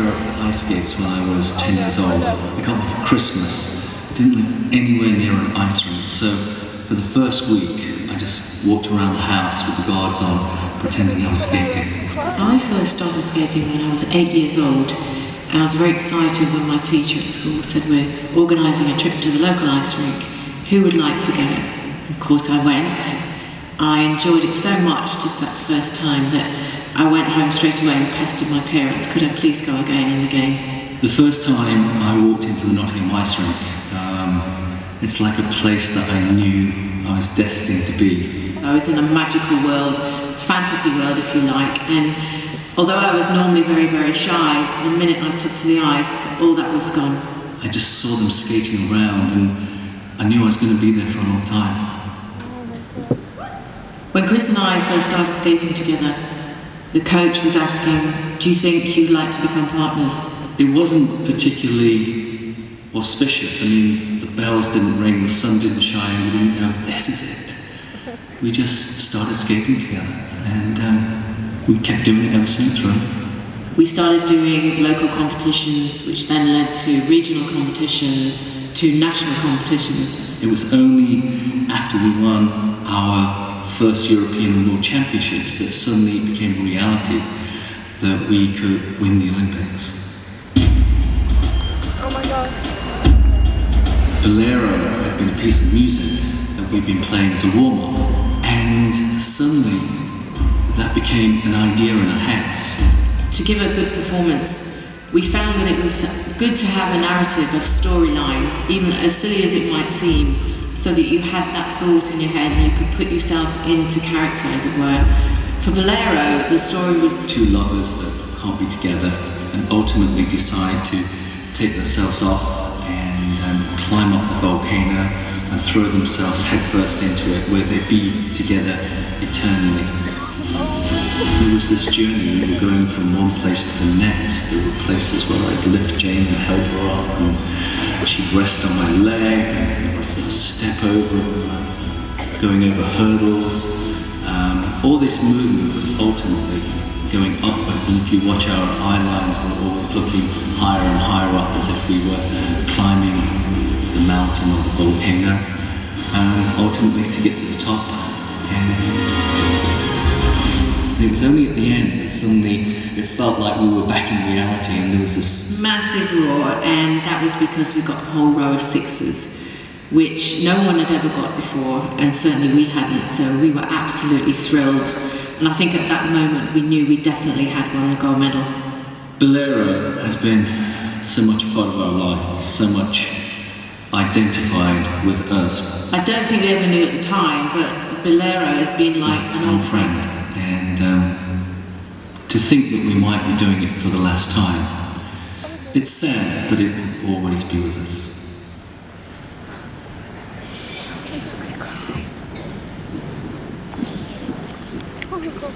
pair of ice skates when I was 10 years old. I got them for Christmas. I didn't live anywhere near an ice rink, so for the first week I just walked around the house with the guards on, pretending I was skating. I first started skating when I was 8 years old, and I was very excited when my teacher at school said, "We're organising a trip to the local ice rink. Who would like to go?" Of course I went. I enjoyed it so much just that first time that I went home straight away and pestered my parents, could I please go again and again. The first time I walked into the Nottingham ice rink, it's like a place that I knew I was destined to be. I was in a magical world, fantasy world if you like, and although I was normally very, very shy, the minute I took to the ice, all that was gone. I just saw them skating around and I knew I was going to be there for a long time. When Chris and I first started skating together, the coach was asking, "Do you think you'd like to become partners?" It wasn't particularly auspicious. I mean, the bells didn't ring, the sun didn't shine, we didn't go, "This is it." We just started skating together, and we kept doing it ever since, really. We started doing local competitions, which then led to regional competitions, to national competitions. It was only after we won our first European and World Championships that suddenly it became a reality that we could win the Olympics. Oh my God. Bolero had been a piece of music that we'd been playing as a warm-up, and suddenly that became an idea in our heads. To give a good performance, we found that it was good to have a narrative, a storyline, even as silly as it might seem, so that you had that thought in your head and you could put yourself into character, as it were. For Bolero, the story was two lovers that can't be together and ultimately decide to take themselves off and climb up the volcano and throw themselves headfirst into it, where they'd be together eternally. It was this journey. We were going from one place to the next. There were places where I'd lift Jane and help her up, and she'd rest on my leg, and there was a step over, going over hurdles. All this movement was ultimately going upwards, and if you watch our eye lines, we're always looking higher and higher up, as if we were climbing the mountain or the volcano, ultimately to get to the top. And it was only at the end that suddenly it felt like we were back in reality, and there was this massive roar, and that was because we got a whole row of sixes, which no one had ever got before, and certainly we hadn't, so we were absolutely thrilled. And I think at that moment we knew we definitely had won the gold medal. Bolero has been so much part of our life, so much identified with us. I don't think we ever knew at the time, but Bolero has been like an old friend. And to think that we might be doing it for the last time, it's sad, but it will always be with us. Oh my God.